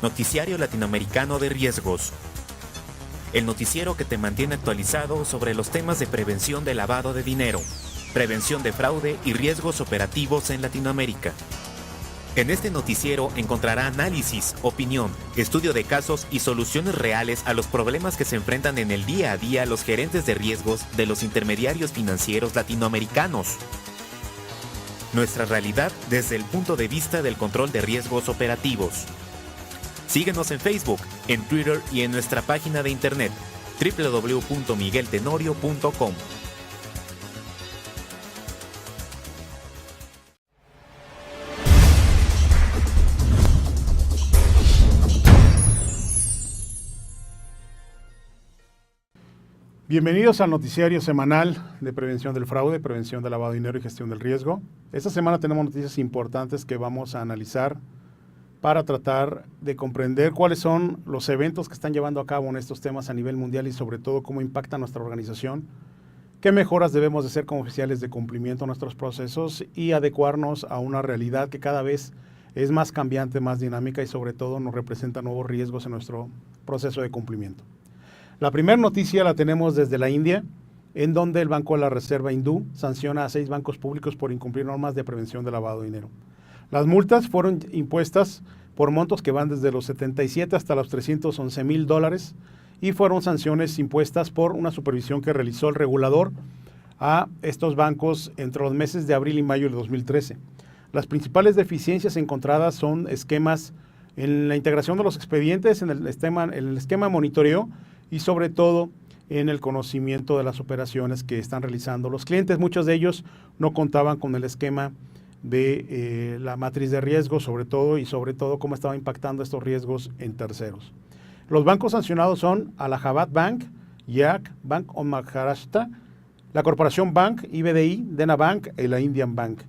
Noticiario Latinoamericano de Riesgos. El noticiero que te mantiene actualizado sobre los temas de prevención de lavado de dinero, prevención de fraude y riesgos operativos en Latinoamérica. En este noticiero encontrará análisis, opinión, estudio de casos y soluciones reales a los problemas que se enfrentan en el día a día los gerentes de riesgos de los intermediarios financieros latinoamericanos. Nuestra realidad desde el punto de vista del control de riesgos operativos. Síguenos en Facebook, en Twitter y en nuestra página de internet www.migueltenorio.com. Bienvenidos al noticiario semanal de prevención del fraude, prevención del lavado de dinero y gestión del riesgo. Esta semana tenemos noticias importantes que vamos a analizar para tratar de comprender cuáles son los eventos que están llevando a cabo en estos temas a nivel mundial y sobre todo cómo impacta nuestra organización, qué mejoras debemos de hacer como oficiales de cumplimiento a nuestros procesos y adecuarnos a una realidad que cada vez es más cambiante, más dinámica y sobre todo nos representa nuevos riesgos en nuestro proceso de cumplimiento. La primera noticia la tenemos desde la India, en donde el Banco de la Reserva hindú sanciona a 6 bancos públicos por incumplir normas de prevención de lavado de dinero. Las multas fueron impuestas por montos que van desde los 77 hasta los $311,000 y fueron sanciones impuestas por una supervisión que realizó el regulador a estos bancos entre los meses de abril y mayo de 2013. Las principales deficiencias encontradas son esquemas en la integración de los expedientes, en el esquema de monitoreo y sobre todo en el conocimiento de las operaciones que están realizando los clientes. Muchos de ellos no contaban con el esquema de la matriz de riesgos sobre todo cómo estaba impactando estos riesgos en terceros. Los bancos sancionados son Allahabad Bank, Yak Bank of Maharashtra, la Corporación Bank, IBDI, Dena Bank y la Indian Bank.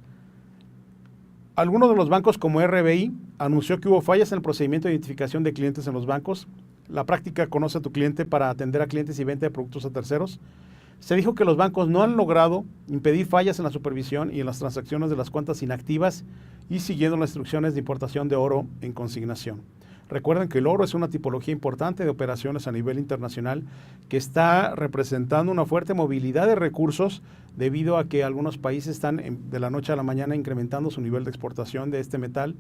Algunos de los bancos como RBI anunció que hubo fallas en el procedimiento de identificación de clientes en los bancos. La práctica Conoce a tu cliente para atender a clientes y venta de productos a terceros. Se dijo que los bancos no han logrado impedir fallas en la supervisión y en las transacciones de las cuentas inactivas y siguiendo las instrucciones de importación de oro en consignación. Recuerden que el oro es una tipología importante de operaciones a nivel internacional que está representando una fuerte movilidad de recursos debido a que algunos países están de la noche a la mañana incrementando su nivel de exportación de este metal.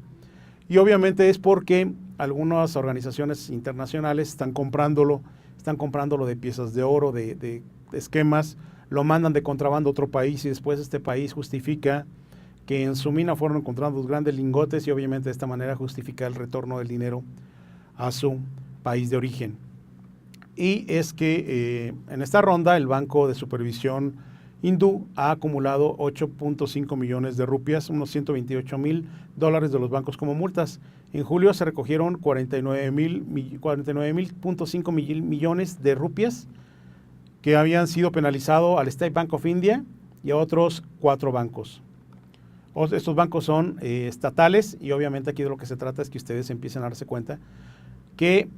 Y obviamente es porque algunas organizaciones internacionales están comprándolo de piezas de oro, de esquemas, lo mandan de contrabando a otro país y después este país justifica que en su mina fueron encontrados grandes lingotes y obviamente de esta manera justifica el retorno del dinero a su país de origen. Y es que en esta ronda el Banco de Supervisión hindú ha acumulado 8.5 millones de rupias, unos $128,000 de los bancos como multas. En julio se recogieron 49.5 millones de rupias que habían sido penalizados al State Bank of India y a otros 4 bancos. Estos bancos son estatales y obviamente aquí de lo que se trata es que ustedes empiecen a darse cuenta que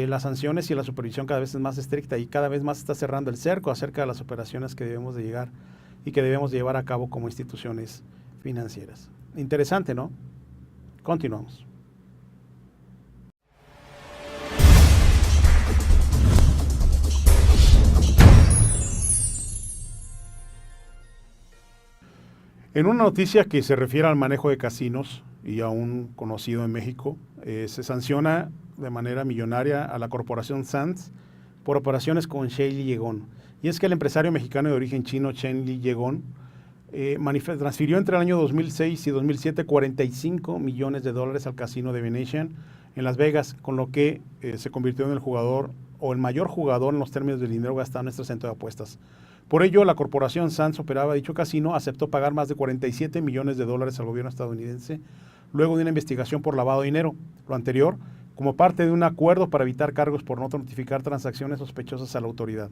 las sanciones y la supervisión cada vez es más estricta y cada vez más está cerrando el cerco acerca de las operaciones que debemos de llegar y que debemos de llevar a cabo como instituciones financieras. Interesante, ¿no? Continuamos. En una noticia que se refiere al manejo de casinos y aún conocido en México, se sanciona de manera millonaria a la Corporación Sands por operaciones con Shen Li Yegon. Y es que el empresario mexicano de origen chino Shen Li Yegon transfirió entre el año 2006 y 2007 $45 millones al casino de Venetian en Las Vegas, con lo que se convirtió en el jugador o el mayor jugador en los términos del dinero gastado en este centro de apuestas. Por ello, la Corporación Sands operaba dicho casino, aceptó pagar más de $47 millones al gobierno estadounidense luego de una investigación por lavado de dinero. Lo anterior, como parte de un acuerdo para evitar cargos por no notificar transacciones sospechosas a la autoridad.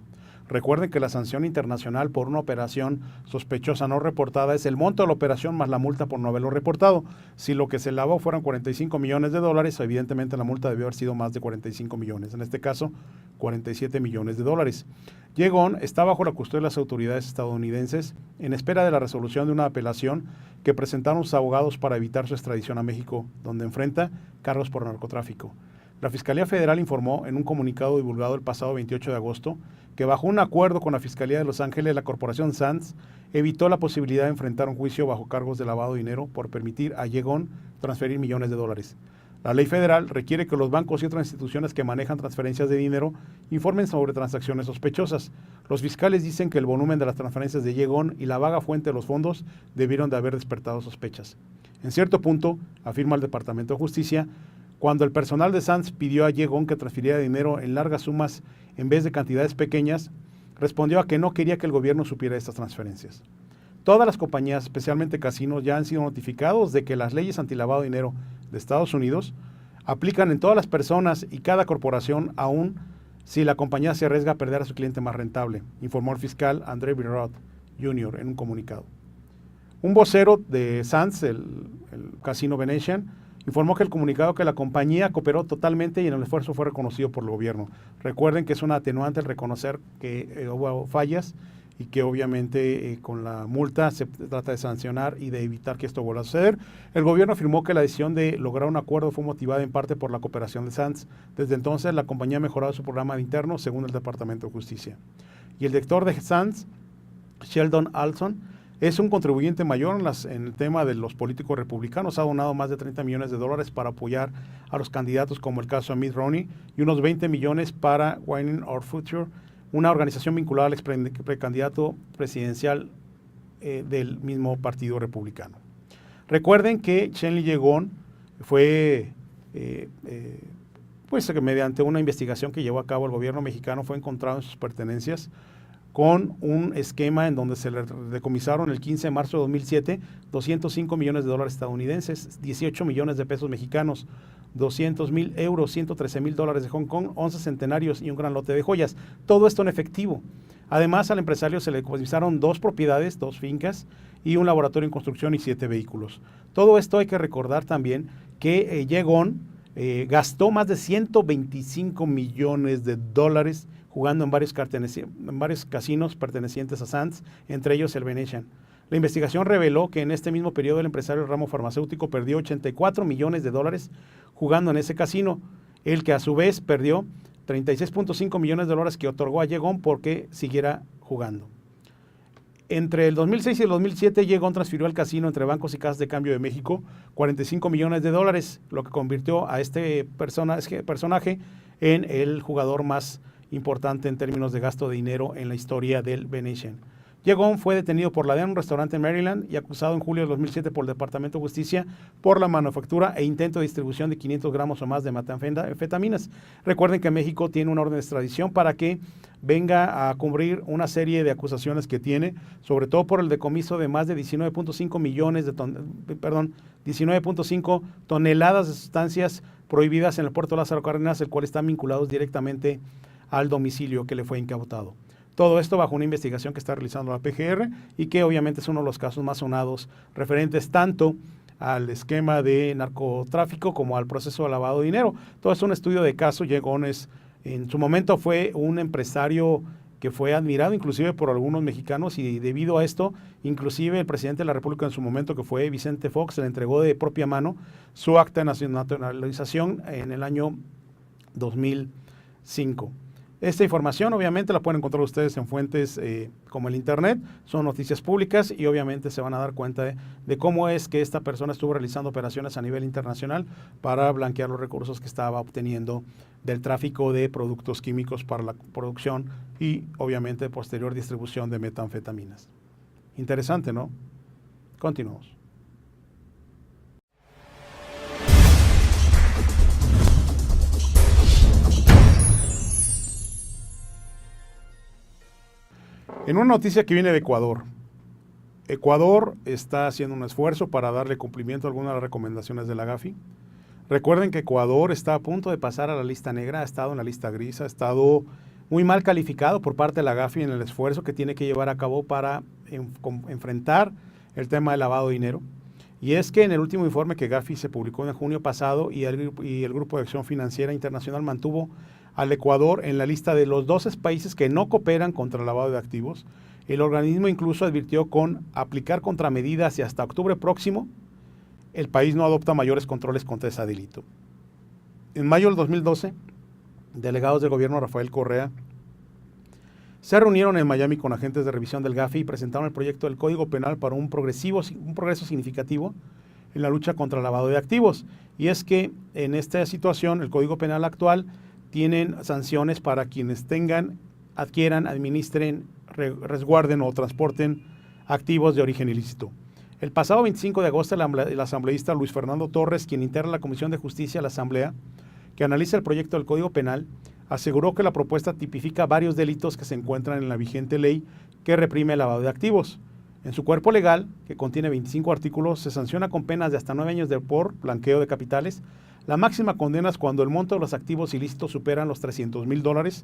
Recuerden que la sanción internacional por una operación sospechosa no reportada es el monto de la operación más la multa por no haberlo reportado. Si lo que se lavó fueron $45 millones, evidentemente la multa debió haber sido más de 45 millones. En este caso, $47 millones. Yegon está bajo la custodia de las autoridades estadounidenses en espera de la resolución de una apelación que presentaron sus abogados para evitar su extradición a México, donde enfrenta cargos por narcotráfico. La Fiscalía Federal informó en un comunicado divulgado el pasado 28 de agosto que bajo un acuerdo con la Fiscalía de Los Ángeles, la corporación Sands evitó la posibilidad de enfrentar un juicio bajo cargos de lavado de dinero por permitir a Yegon transferir millones de dólares. La ley federal requiere que los bancos y otras instituciones que manejan transferencias de dinero informen sobre transacciones sospechosas. Los fiscales dicen que el volumen de las transferencias de Yegon y la vaga fuente de los fondos debieron de haber despertado sospechas. En cierto punto, afirma el Departamento de Justicia, cuando el personal de Sands pidió a Yegon que transfiriera dinero en largas sumas en vez de cantidades pequeñas, respondió a que no quería que el gobierno supiera estas transferencias. Todas las compañías, especialmente casinos, ya han sido notificados de que las leyes antilavado de dinero de Estados Unidos aplican en todas las personas y cada corporación, aún si la compañía se arriesga a perder a su cliente más rentable, informó el fiscal André Birod Jr. en un comunicado. Un vocero de Sands, el casino Venetian, informó que el comunicado que la compañía cooperó totalmente y en el esfuerzo fue reconocido por el gobierno. Recuerden que es una atenuante el reconocer que hubo fallas y que obviamente con la multa se trata de sancionar y de evitar que esto vuelva a suceder. El gobierno afirmó que la decisión de lograr un acuerdo fue motivada en parte por la cooperación de Sands. Desde entonces la compañía ha mejorado su programa interno según el Departamento de Justicia. Y el director de Sands, Sheldon Adelson, es un contribuyente mayor en el tema de los políticos republicanos. Ha donado más de $30 millones para apoyar a los candidatos como el caso de Mitt Romney y unos 20 millones para Winning Our Future, una organización vinculada al precandidato presidencial del mismo partido republicano. Recuerden que Shenli Yegon fue, pues mediante una investigación que llevó a cabo el gobierno mexicano, fue encontrado en sus pertenencias con un esquema en donde se le decomisaron el 15 de marzo de 2007 $205 millones estadounidenses, 18 millones de pesos mexicanos, 200,000 euros, 113,000 dólares de Hong Kong, 11 centenarios y un gran lote de joyas. Todo esto en efectivo. Además, al empresario se le decomisaron 2 propiedades, 2 fincas y un laboratorio en construcción y 7 vehículos. Todo esto hay que recordar también que Yegon gastó más de 125 millones de dólares jugando en varios casinos pertenecientes a Sands, entre ellos el Venetian. La investigación reveló que en este mismo periodo el empresario del ramo farmacéutico perdió 84 millones de dólares jugando en ese casino, el que a su vez perdió 36.5 millones de dólares que otorgó a Yegon porque siguiera jugando. Entre el 2006 y el 2007, Yegon transfirió al casino entre bancos y casas de cambio de México 45 millones de dólares, lo que convirtió a este personaje en el jugador más importante en términos de gasto de dinero en la historia del Venetian. Yegon fue detenido por la DEA en un restaurante en Maryland y acusado en julio de 2007 por el Departamento de Justicia por la manufactura e intento de distribución de 500 gramos o más de metanfetaminas. Recuerden que México tiene una orden de extradición para que venga a cubrir una serie de acusaciones que tiene, sobre todo por el decomiso de más de 19.5 toneladas de sustancias prohibidas en el puerto de Lázaro Cárdenas, el cual están vinculados directamente al domicilio que le fue incautado. Todo esto bajo una investigación que está realizando la PGR y que obviamente es uno de los casos más sonados referentes tanto al esquema de narcotráfico como al proceso de lavado de dinero. Todo es un estudio de caso. Yegon en su momento fue un empresario que fue admirado inclusive por algunos mexicanos y debido a esto, inclusive el presidente de la República en su momento, que fue Vicente Fox, le entregó de propia mano su acta de nacionalización en el año 2005. Esta información obviamente la pueden encontrar ustedes en fuentes como el internet, son noticias públicas y obviamente se van a dar cuenta de cómo es que esta persona estuvo realizando operaciones a nivel internacional para blanquear los recursos que estaba obteniendo del tráfico de productos químicos para la producción y obviamente posterior distribución de metanfetaminas. Interesante, ¿no? Continuamos. En una noticia que viene de Ecuador. Ecuador está haciendo un esfuerzo para darle cumplimiento a algunas de las recomendaciones de la Gafi. Recuerden que Ecuador está a punto de pasar a la lista negra, ha estado en la lista gris, ha estado muy mal calificado por parte de la Gafi en el esfuerzo que tiene que llevar a cabo para enfrentar el tema del lavado de dinero. Y es que en el último informe que Gafi se publicó en junio pasado y el Grupo de Acción Financiera Internacional mantuvo al Ecuador en la lista de los 12 países que no cooperan contra el lavado de activos. El organismo incluso advirtió con aplicar contramedidas y hasta octubre próximo el país no adopta mayores controles contra ese delito. En mayo del 2012, delegados del gobierno Rafael Correa se reunieron en Miami con agentes de revisión del GAFI y presentaron el proyecto del Código Penal para un progreso significativo en la lucha contra el lavado de activos. Y es que en esta situación, el Código Penal actual tienen sanciones para quienes tengan, adquieran, administren, resguarden o transporten activos de origen ilícito. El pasado 25 de agosto, el asambleísta Luis Fernando Torres, quien integra la Comisión de Justicia de la Asamblea, que analiza el proyecto del Código Penal, aseguró que la propuesta tipifica varios delitos que se encuentran en la vigente ley que reprime el lavado de activos. En su cuerpo legal, que contiene 25 artículos, se sanciona con penas de hasta 9 años por blanqueo de capitales. La máxima condena es cuando el monto de los activos ilícitos superan los $300,000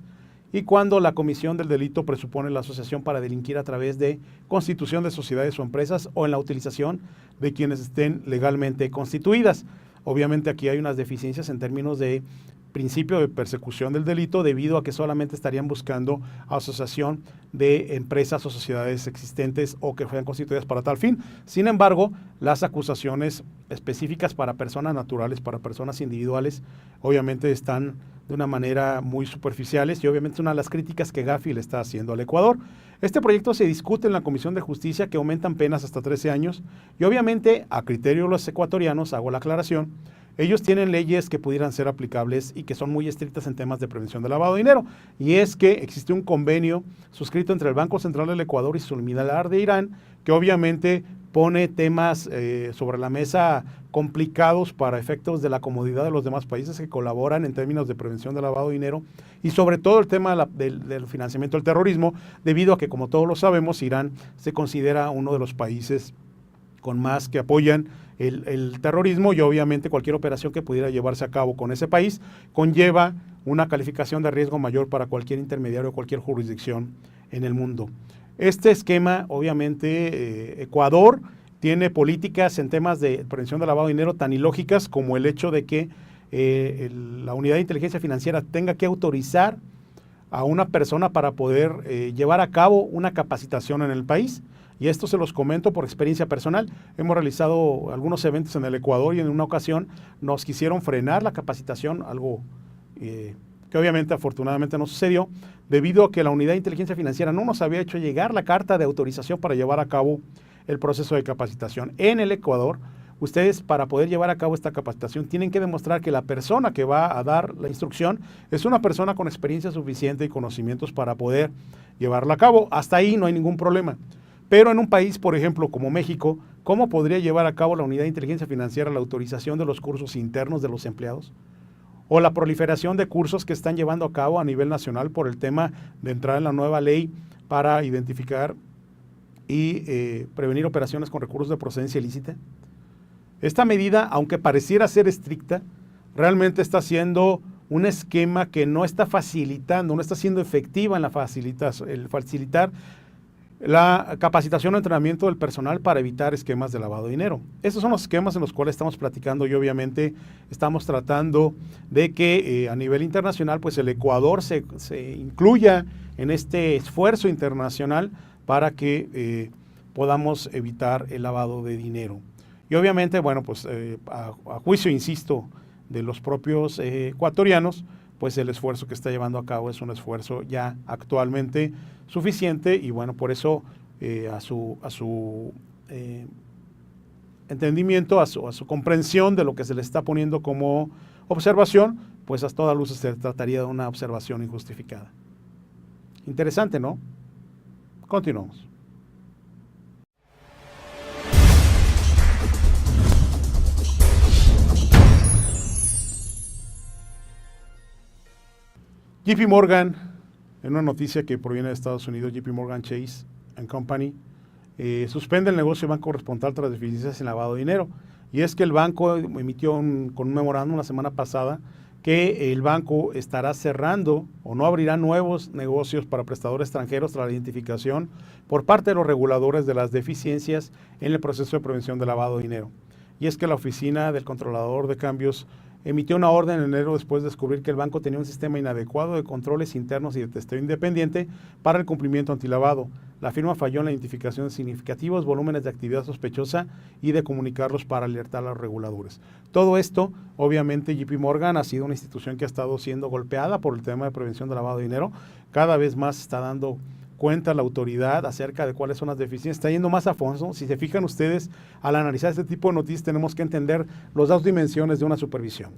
y cuando la comisión del delito presupone la asociación para delinquir a través de constitución de sociedades o empresas o en la utilización de quienes estén legalmente constituidas. Obviamente aquí hay unas deficiencias en términos de principio de persecución del delito debido a que solamente estarían buscando asociación de empresas o sociedades existentes o que fueran constituidas para tal fin. Sin embargo, las acusaciones específicas para personas naturales, para personas individuales, obviamente están de una manera muy superficiales y obviamente es una de las críticas que GAFI le está haciendo al Ecuador. Este proyecto se discute en la Comisión de Justicia que aumentan penas hasta 13 años y obviamente a criterio de los ecuatorianos, hago la aclaración, ellos tienen leyes que pudieran ser aplicables y que son muy estrictas en temas de prevención de lavado de dinero. Y es que existe un convenio suscrito entre el Banco Central del Ecuador y Sulmilar de Irán, que obviamente pone temas sobre la mesa complicados para efectos de la comodidad de los demás países que colaboran en términos de prevención de lavado de dinero y sobre todo el tema del financiamiento del terrorismo, debido a que, como todos lo sabemos, Irán se considera uno de los países con más que apoyan el terrorismo y obviamente cualquier operación que pudiera llevarse a cabo con ese país conlleva una calificación de riesgo mayor para cualquier intermediario o cualquier jurisdicción en el mundo. Este esquema, obviamente, Ecuador tiene políticas en temas de prevención de lavado de dinero tan ilógicas como el hecho de que la unidad de inteligencia financiera tenga que autorizar a una persona para poder llevar a cabo una capacitación en el país. Y esto se los comento por experiencia personal. Hemos realizado algunos eventos en el Ecuador y en una ocasión nos quisieron frenar la capacitación, algo que obviamente afortunadamente no sucedió, debido a que la unidad de inteligencia financiera no nos había hecho llegar la carta de autorización para llevar a cabo el proceso de capacitación. En el Ecuador, ustedes para poder llevar a cabo esta capacitación tienen que demostrar que la persona que va a dar la instrucción es una persona con experiencia suficiente y conocimientos para poder llevarla a cabo. Hasta ahí no hay ningún problema. Pero en un país, por ejemplo, como México, ¿cómo podría llevar a cabo la unidad de inteligencia financiera la autorización de los cursos internos de los empleados? O la proliferación de cursos que están llevando a cabo a nivel nacional por el tema de entrar en la nueva ley para identificar y prevenir operaciones con recursos de procedencia ilícita. Esta medida, aunque pareciera ser estricta, realmente está siendo un esquema que no está facilitando, no está siendo efectiva en el facilitar la capacitación o entrenamiento del personal para evitar esquemas de lavado de dinero. Esos son los esquemas en los cuales estamos platicando y obviamente estamos tratando de que a nivel internacional pues el Ecuador se incluya en este esfuerzo internacional para que podamos evitar el lavado de dinero. Y obviamente, bueno, pues a juicio, insisto, de los propios ecuatorianos, pues el esfuerzo que está llevando a cabo es un esfuerzo ya actualmente suficiente y bueno, por eso a su entendimiento, a su comprensión de lo que se le está poniendo como observación, pues a toda luz se trataría de una observación injustificada. Interesante, ¿no? Continuamos. JP Morgan, en una noticia que proviene de Estados Unidos, JP Morgan Chase & Company, suspende el negocio de banco corresponsal tras deficiencias en lavado de dinero. Y es que el banco emitió con un memorándum la semana pasada que el banco estará cerrando o no abrirá nuevos negocios para prestadores extranjeros tras la identificación por parte de los reguladores de las deficiencias en el proceso de prevención de lavado de dinero. Y es que la oficina del controlador de cambios emitió una orden en enero después de descubrir que el banco tenía un sistema inadecuado de controles internos y de testeo independiente para el cumplimiento antilavado. La firma falló en la identificación de significativos volúmenes de actividad sospechosa y de comunicarlos para alertar a los reguladores. Todo esto, obviamente, JP Morgan ha sido una institución que ha estado siendo golpeada por el tema de prevención de lavado de dinero. Cada vez más está dando cuenta la autoridad acerca de cuáles son las deficiencias, está yendo más a fondo. Si se fijan ustedes, al analizar este tipo de noticias tenemos que entender las dos dimensiones de una supervisión,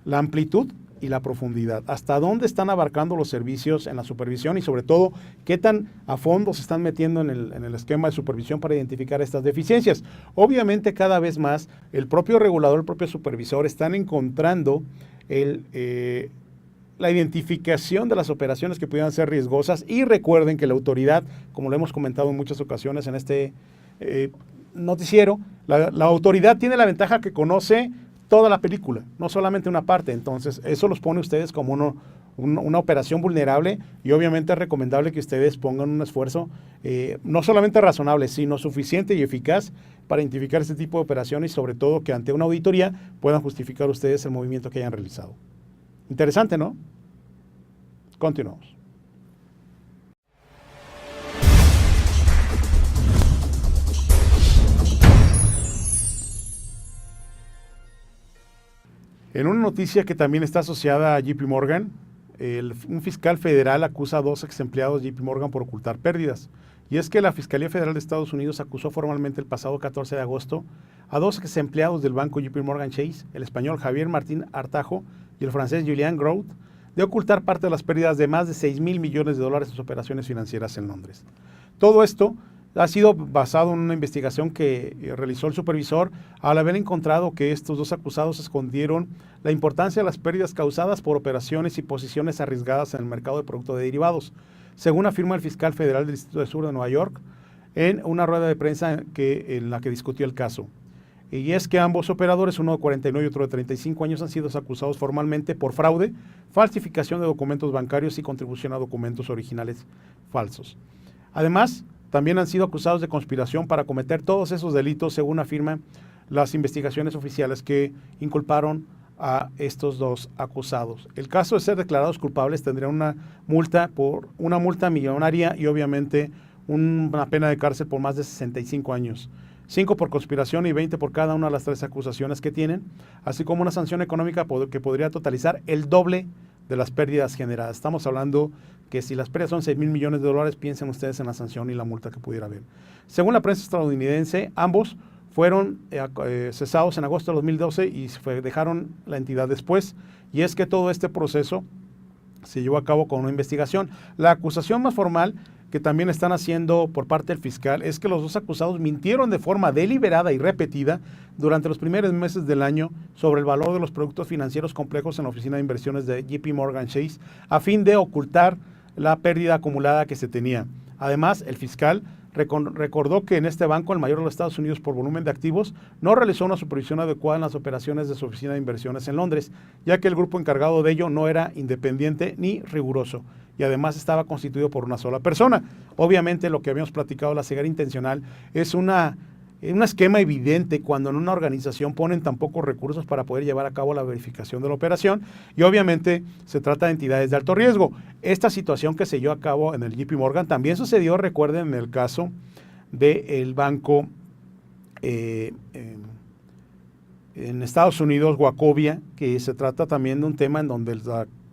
la amplitud y la profundidad, hasta dónde están abarcando los servicios en la supervisión y sobre todo qué tan a fondo se están metiendo en el esquema de supervisión para identificar estas deficiencias. Obviamente cada vez más el propio regulador, el propio supervisor están encontrando la identificación de las operaciones que pudieran ser riesgosas, y recuerden que la autoridad, como lo hemos comentado en muchas ocasiones en este noticiero, la autoridad tiene la ventaja que conoce toda la película, no solamente una parte. Entonces eso los pone a ustedes como una operación vulnerable, y obviamente es recomendable que ustedes pongan un esfuerzo no solamente razonable, sino suficiente y eficaz para identificar este tipo de operaciones, y sobre todo que ante una auditoría puedan justificar ustedes el movimiento que hayan realizado. Interesante, ¿no? Continuamos. En una noticia que también está asociada a JP Morgan, un fiscal federal acusa a 2 ex empleados de JP Morgan por ocultar pérdidas. Y es que la Fiscalía Federal de Estados Unidos acusó formalmente el pasado 14 de agosto a 2 ex empleados del banco JP Morgan Chase, el español Javier Martín Artajo y el francés Julien Grout, de ocultar parte de las pérdidas de más de 6,000 millones de dólares en sus operaciones financieras en Londres. Todo esto ha sido basado en una investigación que realizó el supervisor al haber encontrado que estos 2 acusados escondieron la importancia de las pérdidas causadas por operaciones y posiciones arriesgadas en el mercado de productos de derivados, según afirma el fiscal federal del Distrito Sur de Nueva York en una rueda de prensa en la que discutió el caso. Y es que ambos operadores, uno de 49 y otro de 35 años, han sido acusados formalmente por fraude, falsificación de documentos bancarios y contribución a documentos originales falsos. Además, también han sido acusados de conspiración para cometer todos esos delitos, según afirman las investigaciones oficiales que inculparon a estos 2 acusados. El caso de ser declarados culpables tendrían una multa millonaria y obviamente una pena de cárcel por más de 65 años. 5 por conspiración y 20 por cada una de las 3 acusaciones que tienen, así como una sanción económica que podría totalizar el doble de las pérdidas generadas. Estamos hablando que si las pérdidas son 6,000 millones de dólares, piensen ustedes en la sanción y la multa que pudiera haber. Según la prensa estadounidense, ambos fueron cesados en agosto de 2012 y dejaron la entidad después, y es que todo este proceso se llevó a cabo con una investigación. La acusación más formal que también están haciendo por parte del fiscal es que los 2 acusados mintieron de forma deliberada y repetida durante los primeros meses del año sobre el valor de los productos financieros complejos en la oficina de inversiones de JP Morgan Chase, a fin de ocultar la pérdida acumulada que se tenía. Además, el fiscal recordó que en este banco, el mayor de los Estados Unidos por volumen de activos, no realizó una supervisión adecuada en las operaciones de su oficina de inversiones en Londres, ya que el grupo encargado de ello no era independiente ni riguroso, y además estaba constituido por una sola persona. Obviamente, lo que habíamos platicado, la ceguera intencional, es un esquema evidente cuando en una organización ponen tan pocos recursos para poder llevar a cabo la verificación de la operación, y obviamente se trata de entidades de alto riesgo. Esta situación que se llevó a cabo en el JP Morgan también sucedió, recuerden, en el caso del banco en Estados Unidos, Wachovia, que se trata también de un tema en donde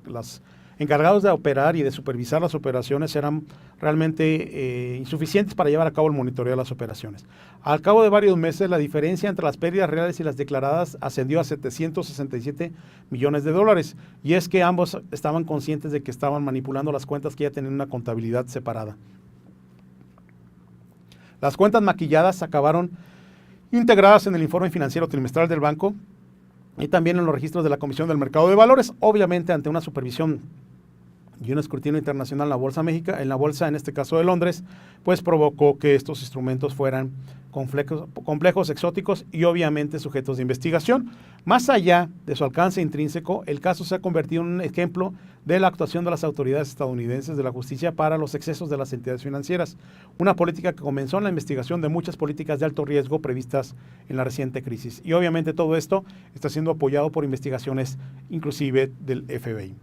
las encargados de operar y de supervisar las operaciones eran realmente insuficientes para llevar a cabo el monitoreo de las operaciones. Al cabo de varios meses, la diferencia entre las pérdidas reales y las declaradas ascendió a 767 millones de dólares, y es que ambos estaban conscientes de que estaban manipulando las cuentas que ya tenían una contabilidad separada. Las cuentas maquilladas acabaron integradas en el informe financiero trimestral del banco y también en los registros de la Comisión del Mercado de Valores, obviamente ante una supervisión y un escrutinio internacional en la bolsa, en este caso de Londres, pues provocó que estos instrumentos fueran complejos, exóticos y obviamente sujetos de investigación. Más allá de su alcance intrínseco, el caso se ha convertido en un ejemplo de la actuación de las autoridades estadounidenses de la justicia para los excesos de las entidades financieras, una política que comenzó en la investigación de muchas políticas de alto riesgo previstas en la reciente crisis. Y obviamente todo esto está siendo apoyado por investigaciones inclusive del FBI.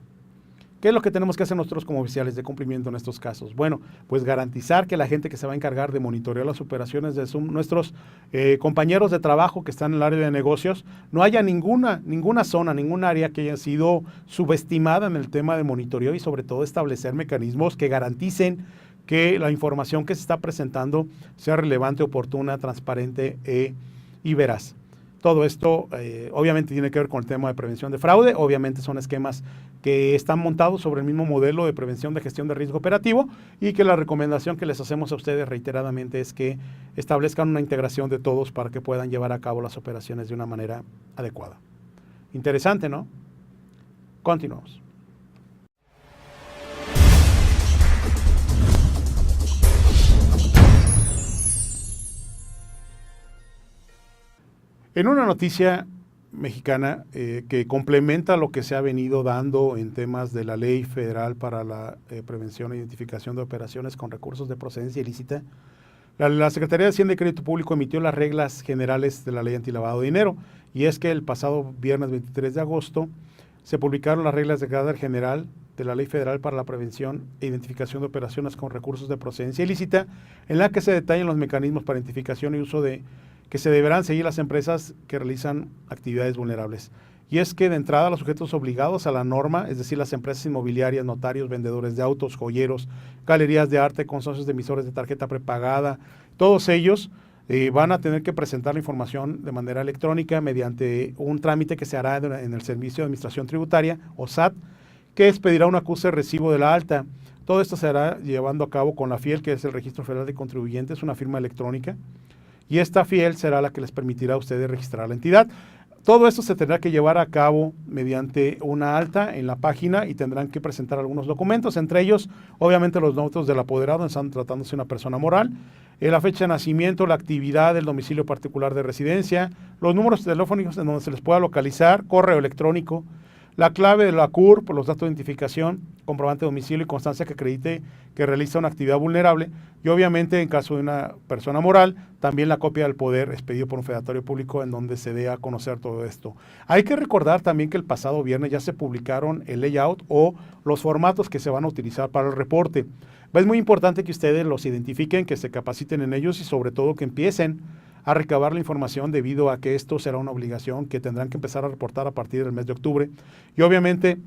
¿Qué es lo que tenemos que hacer nosotros como oficiales de cumplimiento en estos casos? Bueno, pues garantizar que la gente que se va a encargar de monitorear las operaciones de nuestros compañeros de trabajo que están en el área de negocios, no haya ninguna zona, ningún área que haya sido subestimada en el tema de monitoreo y sobre todo establecer mecanismos que garanticen que la información que se está presentando sea relevante, oportuna, transparente y veraz. Todo esto obviamente tiene que ver con el tema de prevención de fraude, obviamente son esquemas que están montados sobre el mismo modelo de prevención de gestión de riesgo operativo y que la recomendación que les hacemos a ustedes reiteradamente es que establezcan una integración de todos para que puedan llevar a cabo las operaciones de una manera adecuada. Interesante, ¿no? Continuamos. En una noticia mexicana que complementa lo que se ha venido dando en temas de la Ley Federal para la Prevención e Identificación de Operaciones con Recursos de Procedencia Ilícita, la Secretaría de Hacienda y Crédito Público emitió las reglas generales de la Ley Antilavado de Dinero, y es que el pasado viernes 23 de agosto se publicaron las reglas de carácter general de la Ley Federal para la Prevención e Identificación de Operaciones con Recursos de Procedencia Ilícita, en la que se detallan los mecanismos para identificación y uso que se deberán seguir las empresas que realizan actividades vulnerables. Y es que de entrada los sujetos obligados a la norma, es decir, las empresas inmobiliarias, notarios, vendedores de autos, joyeros, galerías de arte, consorcios de emisores de tarjeta prepagada, todos ellos van a tener que presentar la información de manera electrónica mediante un trámite que se hará en el Servicio de Administración Tributaria, o SAT, que expedirá un acuse de recibo de la alta. Todo esto se hará llevando a cabo con la FIEL, que es el Registro Federal de Contribuyentes, una firma electrónica, y esta FIEL será la que les permitirá a ustedes registrar la entidad. Todo esto se tendrá que llevar a cabo mediante una alta en la página y tendrán que presentar algunos documentos, entre ellos, obviamente, los datos del apoderado, están tratándose de una persona moral, la fecha de nacimiento, la actividad, el domicilio particular de residencia, los números telefónicos en donde se les pueda localizar, correo electrónico, la clave de la CURP, los datos de identificación, comprobante de domicilio y constancia que acredite que realiza una actividad vulnerable, y obviamente en caso de una persona moral, también la copia del poder expedido por un fedatario público en donde se dé a conocer todo esto. Hay que recordar también que el pasado viernes ya se publicaron el layout o los formatos que se van a utilizar para el reporte. Es muy importante que ustedes los identifiquen, que se capaciten en ellos y sobre todo que empiecen a recabar la información, debido a que esto será una obligación que tendrán que empezar a reportar a partir del mes de octubre. Y obviamente,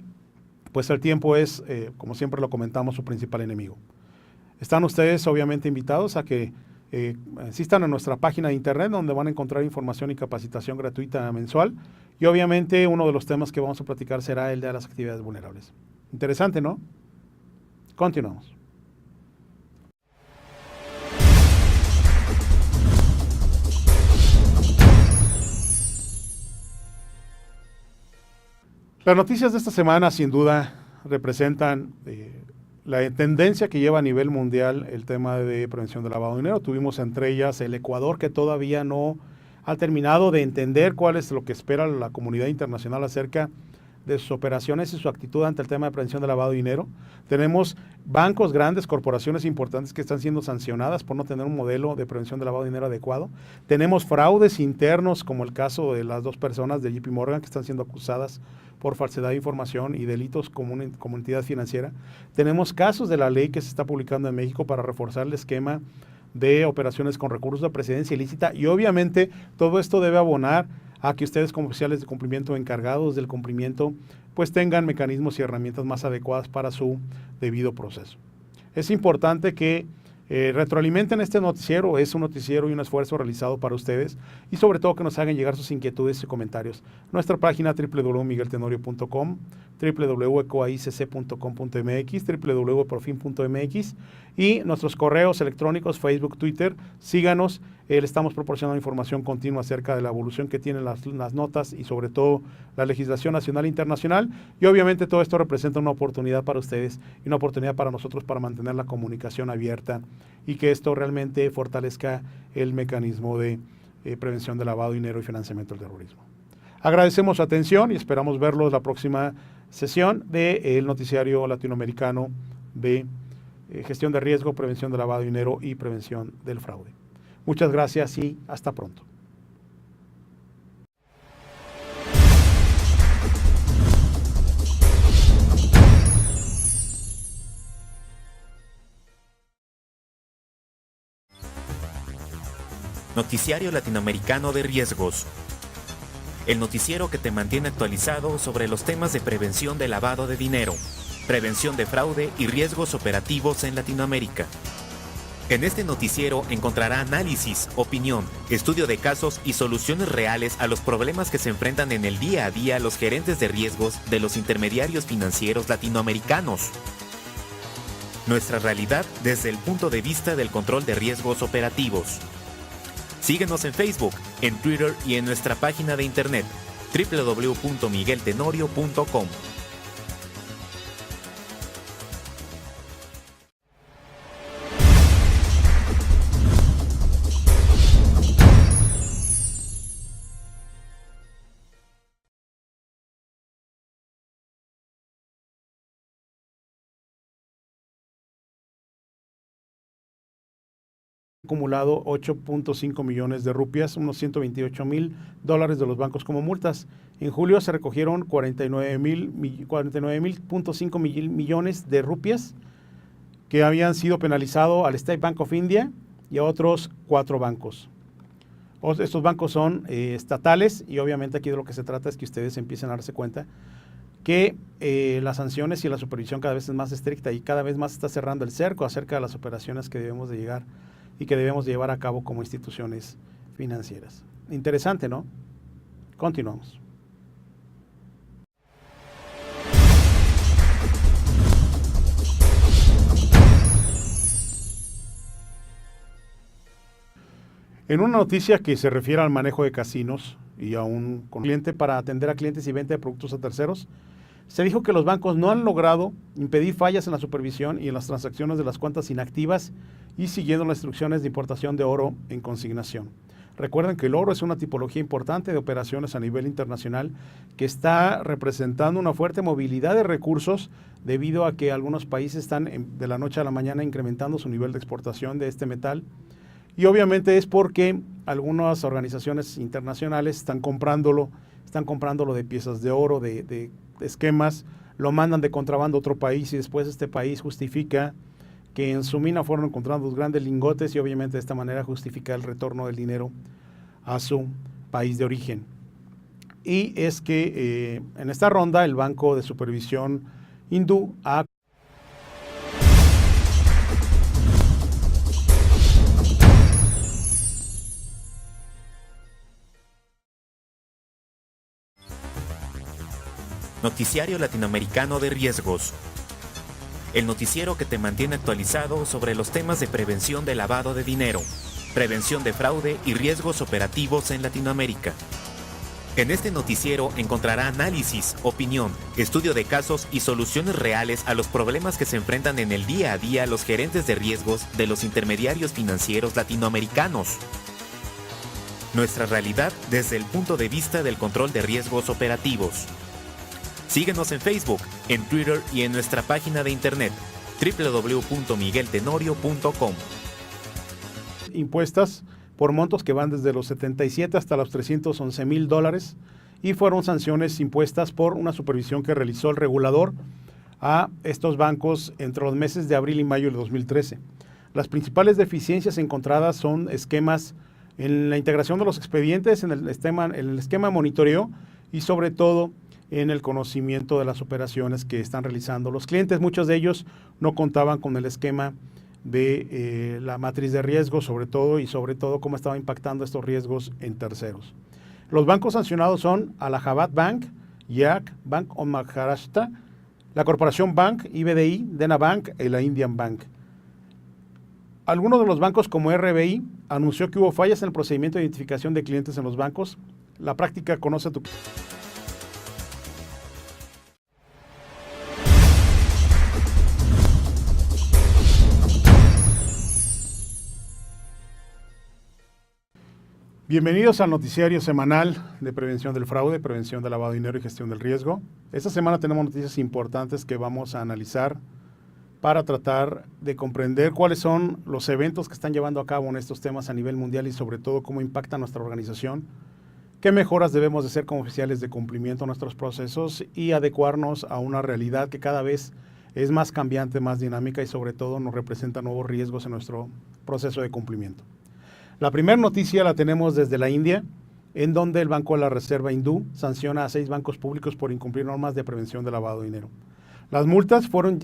pues el tiempo es, como siempre lo comentamos, su principal enemigo. Están ustedes obviamente invitados a que asistan a nuestra página de internet, donde van a encontrar información y capacitación gratuita mensual. Y obviamente uno de los temas que vamos a platicar será el de las actividades vulnerables. Interesante, ¿no? Continuamos. Las noticias de esta semana sin duda representan la tendencia que lleva a nivel mundial el tema de prevención del lavado de dinero. Tuvimos entre ellas el Ecuador, que todavía no ha terminado de entender cuál es lo que espera la comunidad internacional acerca de sus operaciones y su actitud ante el tema de prevención del lavado de dinero. Tenemos bancos grandes, corporaciones importantes que están siendo sancionadas por no tener un modelo de prevención del lavado de dinero adecuado. Tenemos fraudes internos, como el caso de las dos personas de JP Morgan que están siendo acusadas por falsedad de información y delitos como entidad financiera. Tenemos casos de la ley que se está publicando en México para reforzar el esquema de operaciones con recursos de procedencia ilícita, y obviamente todo esto debe abonar a que ustedes, como oficiales de cumplimiento encargados del cumplimiento, pues tengan mecanismos y herramientas más adecuadas para su debido proceso. Es importante que retroalimenten este noticiero. Es un noticiero y un esfuerzo realizado para ustedes, y sobre todo que nos hagan llegar sus inquietudes y comentarios. Nuestra página www.migueltenorio.com, www.ecoaicc.com.mx, www.profin.mx y nuestros correos electrónicos, Facebook, Twitter. Síganos Le estamos proporcionando información continua acerca de la evolución que tienen las notas y sobre todo la legislación nacional e internacional. Y obviamente todo esto representa una oportunidad para ustedes y una oportunidad para nosotros para mantener la comunicación abierta y que esto realmente fortalezca el mecanismo de prevención de lavado de dinero y financiamiento del terrorismo. Agradecemos su atención y esperamos verlos la próxima sesión del noticiario latinoamericano de gestión de riesgo, prevención de lavado de dinero y prevención del fraude. Muchas gracias y hasta pronto. Noticiario Latinoamericano de Riesgos. El noticiero que te mantiene actualizado sobre los temas de prevención de lavado de dinero, prevención de fraude y riesgos operativos en Latinoamérica. En este noticiero encontrará análisis, opinión, estudio de casos y soluciones reales a los problemas que se enfrentan en el día a día los gerentes de riesgos de los intermediarios financieros latinoamericanos. Nuestra realidad desde el punto de vista del control de riesgos operativos. Síguenos en Facebook, en Twitter y en nuestra página de internet www.migueltenorio.com. Acumulado 8.5 millones de rupias, unos $128,000 de los bancos como multas. En julio se recogieron 49.5 millones de rupias que habían sido penalizados al State Bank of India y a otros 4 bancos. Estos bancos son estatales y obviamente aquí de lo que se trata es que ustedes empiecen a darse cuenta que las sanciones y la supervisión cada vez es más estricta y cada vez más está cerrando el cerco acerca de las operaciones que debemos de llegar y que debemos llevar a cabo como instituciones financieras. Interesante, ¿no? Continuamos. En una noticia que se refiere al manejo de casinos y a un cliente para atender a clientes y venta de productos a terceros, se dijo que los bancos no han logrado impedir fallas en la supervisión y en las transacciones de las cuentas inactivas y siguiendo las instrucciones de importación de oro en consignación. Recuerden que el oro es una tipología importante de operaciones a nivel internacional que está representando una fuerte movilidad de recursos debido a que algunos países están de la noche a la mañana incrementando su nivel de exportación de este metal. Y obviamente es porque algunas organizaciones internacionales están comprándolo de piezas de oro, de esquemas, lo mandan de contrabando a otro país y después este país justifica que en su mina fueron encontrados grandes lingotes y obviamente de esta manera justifica el retorno del dinero a su país de origen. Y es que en esta ronda el Banco de Supervisión Hindú ha Noticiario Latinoamericano de Riesgos. El noticiero que te mantiene actualizado sobre los temas de prevención de lavado de dinero, prevención de fraude y riesgos operativos en Latinoamérica. En este noticiero encontrará análisis, opinión, estudio de casos y soluciones reales a los problemas que se enfrentan en el día a día los gerentes de riesgos de los intermediarios financieros latinoamericanos. Nuestra realidad desde el punto de vista del control de riesgos operativos. Síguenos en Facebook, en Twitter y en nuestra página de internet www.migueltenorio.com. Impuestas por montos que van desde los 77 hasta los $311,000 y fueron sanciones impuestas por una supervisión que realizó el regulador a estos bancos entre los meses de abril y mayo del 2013. Las principales deficiencias encontradas son esquemas en la integración de los expedientes, en el esquema de monitoreo y sobre todo en el conocimiento de las operaciones que están realizando los clientes. Muchos de ellos no contaban con el esquema de la matriz de riesgos, sobre todo cómo estaba impactando estos riesgos en terceros. Los bancos sancionados son Allahabad Bank, Yak Bank of Maharashtra, la Corporación Bank, IBDI, Dena Bank y la Indian Bank. Algunos de los bancos como RBI anunció que hubo fallas en el procedimiento de identificación de clientes en los bancos. La práctica conoce tu... Bienvenidos al noticiario semanal de prevención del fraude, prevención del lavado de dinero y gestión del riesgo. Esta semana tenemos noticias importantes que vamos a analizar para tratar de comprender cuáles son los eventos que están llevando a cabo en estos temas a nivel mundial y sobre todo cómo impacta nuestra organización, qué mejoras debemos de hacer como oficiales de cumplimiento a nuestros procesos y adecuarnos a una realidad que cada vez es más cambiante, más dinámica y sobre todo nos representa nuevos riesgos en nuestro proceso de cumplimiento. La primera noticia la tenemos desde la India, en donde el Banco de la Reserva hindú sanciona a 6 bancos públicos por incumplir normas de prevención de lavado de dinero. Las multas fueron